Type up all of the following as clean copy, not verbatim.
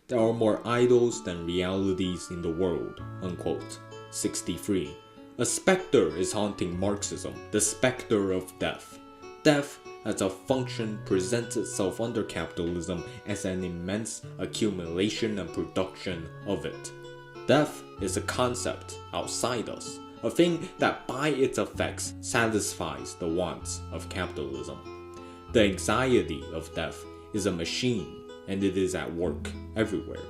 There are more idols than realities in the world, unquote. 63. A specter is haunting Marxism, the specter of death. Death as a function presents itself under capitalism as an immense accumulation and production of it. Death is a concept outside us, a thing that by its effects satisfies the wants of capitalism. The anxiety of death is a machine, and it is at work everywhere.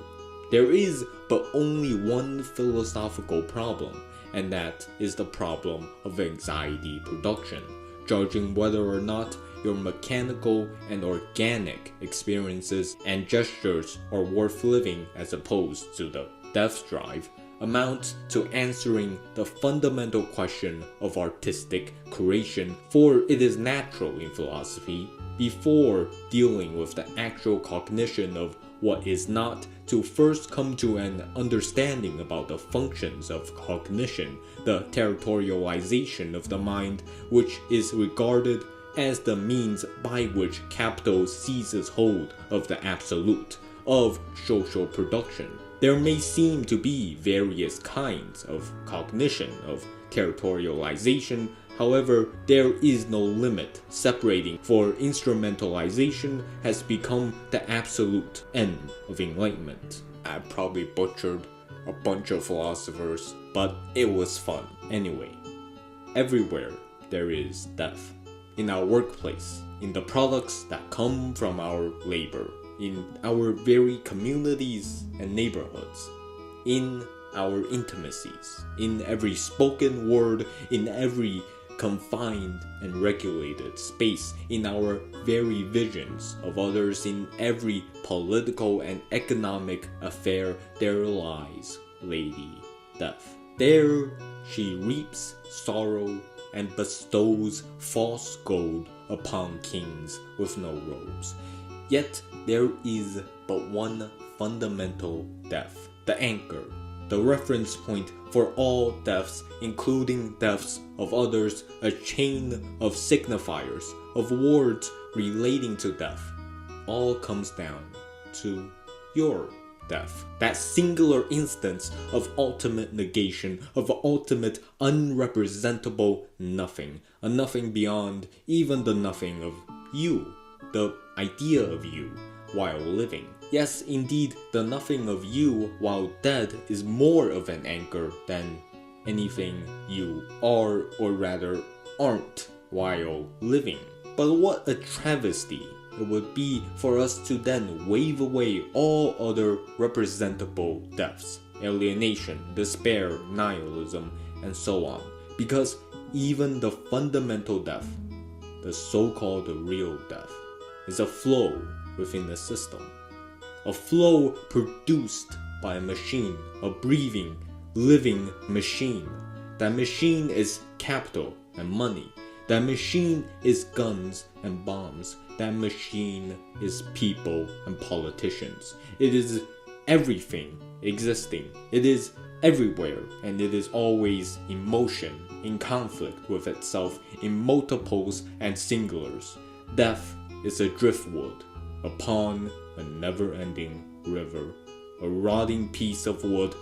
There is but only one philosophical problem, and that is the problem of anxiety production, judging whether or not your mechanical and organic experiences and gestures are worth living as opposed to the death drive, amount to answering the fundamental question of artistic creation, for it is natural in philosophy, before dealing with the actual cognition of what is not, to first come to an understanding about the functions of cognition, the territorialization of the mind, which is regarded as the means by which capital seizes hold of the absolute, of social production. There may seem to be various kinds of cognition, of territorialization. However, there is no limit separating, for instrumentalization has become the absolute end of enlightenment. I probably butchered a bunch of philosophers, but it was fun. Anyway, everywhere there is death. In our workplace, in the products that come from our labor, in our very communities and neighborhoods, in our intimacies, in every spoken word, in every confined and regulated space, in our very visions of others, in every political and economic affair, there lies Lady Death. There she reaps sorrow and bestows false gold upon kings with no robes. Yet there is but one fundamental death, the anchor, the reference point for all deaths, including deaths of others, a chain of signifiers, of words relating to death. All comes down to your death. That singular instance of ultimate negation, of ultimate unrepresentable nothing, a nothing beyond even the nothing of you, the idea of you while living. Yes, indeed, the nothing of you while dead is more of an anchor than anything you are, or rather aren't, while living. But what a travesty it would be for us to then wave away all other representable deaths, alienation, despair, nihilism, and so on, because even the fundamental death, the so-called real death, is a flow within the system. A flow produced by a machine, a breathing, living machine. That machine is capital and money. That machine is guns and bombs. That machine is people and politicians. It is everything existing. It is everywhere, and it is always in motion, in conflict with itself, in multiples and singulars. Death is a driftwood upon a never-ending river, a rotting piece of wood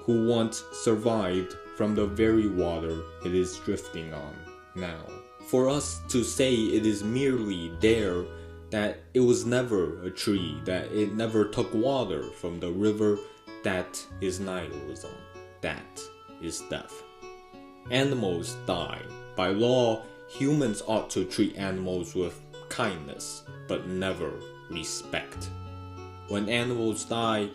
who once survived from the very water it is drifting on now. For us to say it is merely there, that it was never a tree, that it never took water from the river, that is nihilism. That is death. Animals die. By law, humans ought to treat animals with kindness, but never respect. When animals die,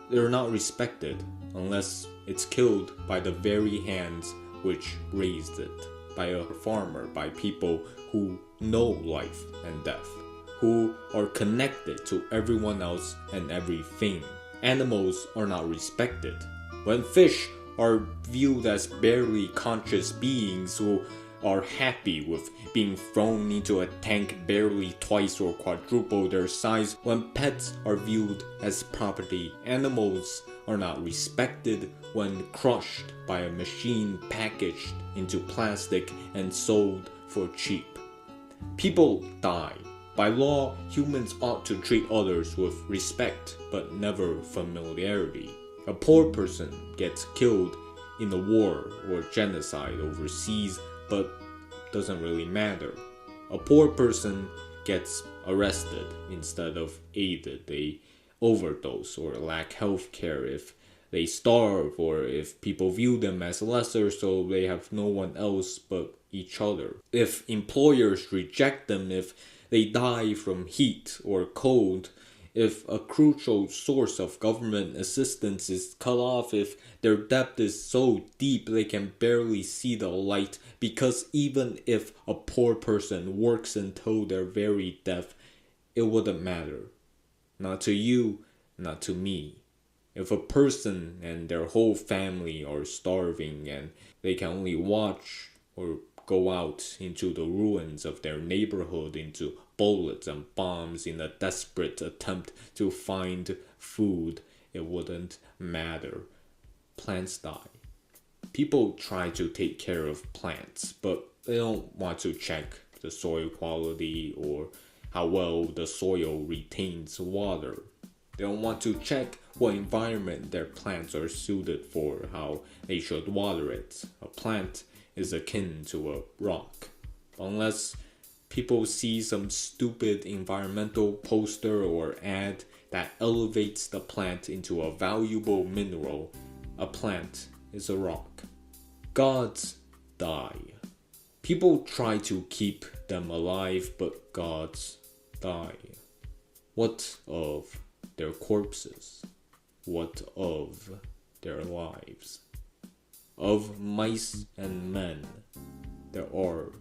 they're not respected unless it's killed by the very hands which raised it, by a farmer, by people who know life and death, who are connected to everyone else and everything. Animals are not respected. When fish are viewed as barely conscious beings who are happy with being thrown into a tank barely twice or quadruple their size, when pets are viewed as property, animals are not respected when crushed by a machine packaged into plastic and sold for cheap. People die, By law, humans ought to treat others with respect, but never familiarity. A poor person gets killed in a war or genocide overseas, but doesn't really matter. A poor person gets arrested instead of aided. They overdose or lack health care if they starve, or if people view them as lesser so they have no one else but each other. If employers reject them, if they die from heat or cold, if a crucial source of government assistance is cut off, if their debt is so deep they can barely see the light, because even if a poor person works until their very death, it wouldn't matter. Not to you, not to me. If a person and their whole family are starving and they can only watch or go out into the ruins of their neighborhood, into bullets and bombs in a desperate attempt to find food, it wouldn't matter. Plants die. People try to take care of plants, but they don't want to check the soil quality or how well the soil retains water. They don't want to check what environment their plants are suited for, how they should water it. A plant is akin to a rock. Unless people see some stupid environmental poster or ad that elevates the plant into a valuable mineral, a plant is a rock. Gods die. People try to keep them alive, but gods die. What of their corpses? What of their lives? Of mice and men, there are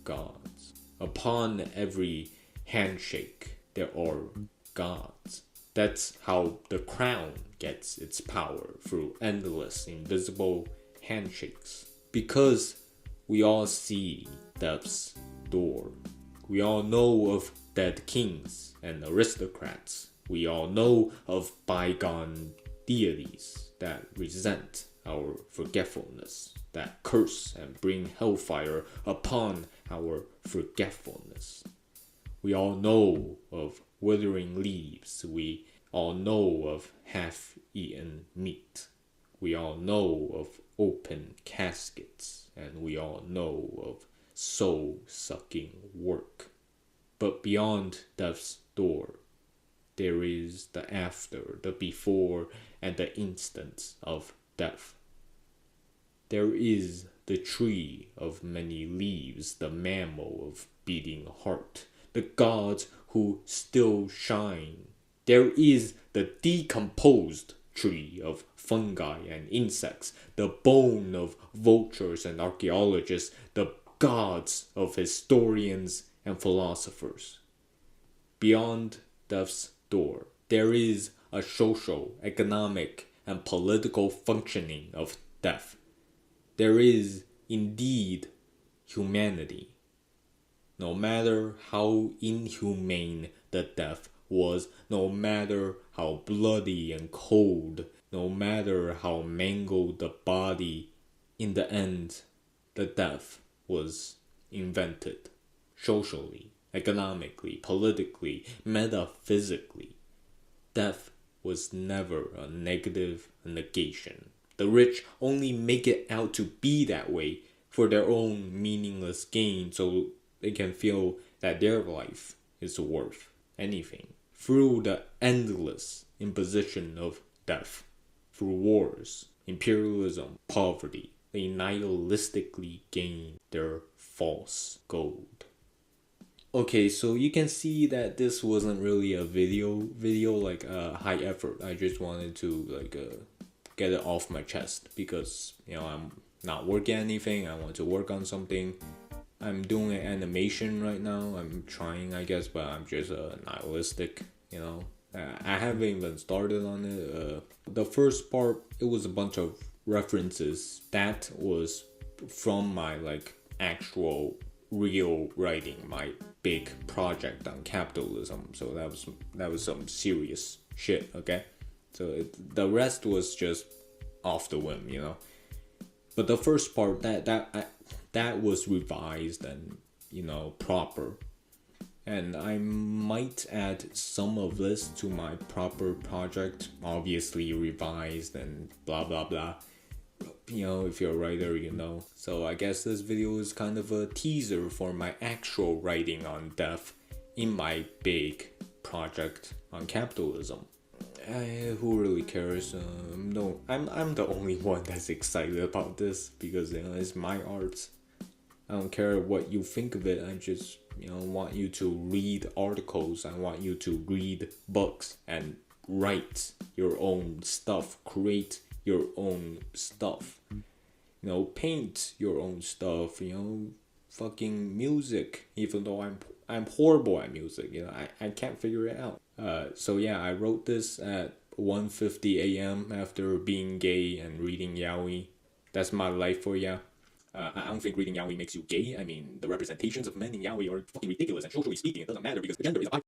gods. Upon every handshake, there are gods. That's how the crown gets its power, through endless, invisible handshakes. Because we all see death's door. We all know of dead kings and aristocrats. We all know of bygone deities that resent our forgetfulness, that curse and bring hellfire upon our forgetfulness. We all know of withering leaves. We all know of half-eaten meat. We all know of open caskets, and we all know of soul-sucking work. But beyond death's door, there is the after, the before, and the instance of death. There is the tree of many leaves, the mammal of beating heart, the gods who still shine. There is the decomposed tree of fungi and insects, the bone of vultures and archaeologists, the gods of historians and philosophers. Beyond death's door, there is a social, economic, and political functioning of death. There is indeed humanity. No matter how inhumane the death was, no matter how bloody and cold, no matter how mangled the body, in the end, the death was invented. Socially, economically, politically, metaphysically. Death was never a negative negation. The rich only make it out to be that way for their own meaningless gain, so they can feel that their life is worth anything. Through the endless imposition of death, through wars, imperialism, poverty, they nihilistically gain their false gold. Okay, so you can see that this wasn't really a video like high effort. I just wanted to get it off my chest because I'm not working anything. I want to work on something. I'm doing an animation right now. I'm trying, I guess, but I'm just nihilistic. I haven't even started on it. The first part, it was a bunch of references that was from my actual real writing, my big project on capitalism. So that was some serious shit. Okay, so the rest was just off the whim, But the first part that was revised and proper, And I might add some of this to my proper project, obviously revised and blah blah blah. You know, if you're a writer, you know. So I guess this video is kind of a teaser for my actual writing on death in my big project on capitalism. Who really cares? No, I'm the only one that's excited about this because you know it's my art. I don't care what you think of it. I just want you to read articles. I want you to read books and write your own stuff. Create your own stuff. Paint your own stuff. Fucking music. Even though I'm horrible at music. I can't figure it out. So yeah, I wrote this at 1:50 a.m. after being gay and reading yaoi. That's my life for ya. I don't think reading yaoi makes you gay. I mean, the representations of men in yaoi are fucking ridiculous, and socially speaking, it doesn't matter because the gender is a